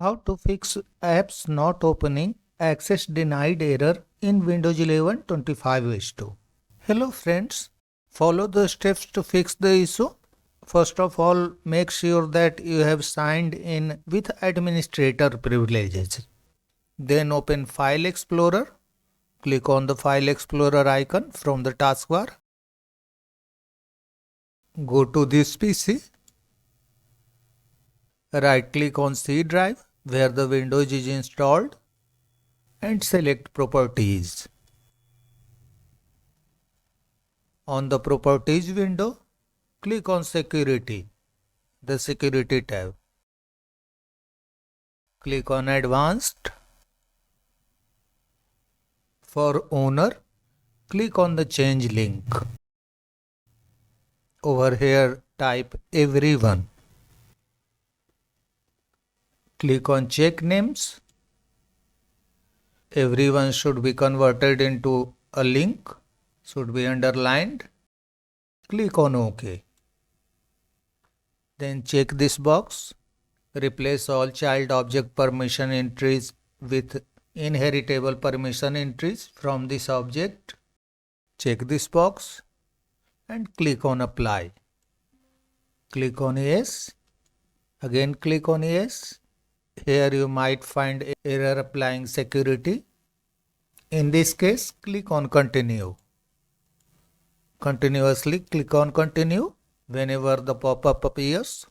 How to fix apps not opening, access denied error in Windows 11 25/2. Hello friends, follow the steps to fix the issue. First of all, make sure that you have signed in with administrator privileges. Then open File Explorer. Click on the File Explorer icon from the taskbar. Go to this PC. Right click on C drive where the Windows is installed and select Properties. On the Properties window, click on Security, the Security tab. Click on Advanced. For owner, click on the Change link. Over here, type Everyone. Click on Check Names. Everyone should be converted into a link, should be underlined. Click on OK. Then check this box. Replace all child object permission entries with inheritable permission entries from this object. Check this box and click on Apply. Click on Yes. Again click on Yes. Here you might find error applying security. In this case, click on Continue. Continuously click on Continue whenever the pop-up appears.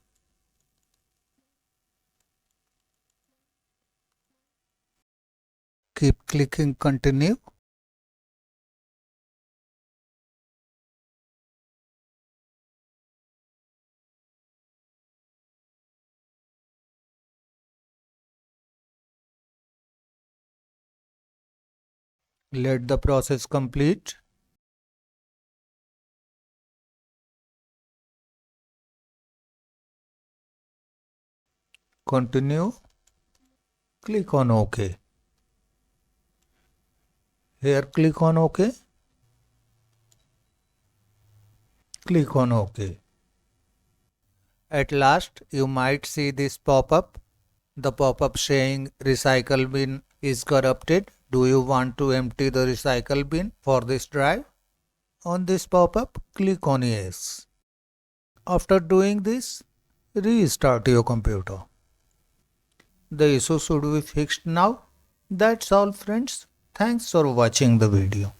Keep clicking Continue. Let the process complete. Continue. Click on OK. Here click on OK. Click on OK. At last you might see this pop-up. The pop-up saying recycle bin is corrupted. Do you want to empty the recycle bin for this drive? On this pop-up, click on Yes. After doing this, restart your computer. The issue should be fixed now. That's all friends. Thanks for watching the video.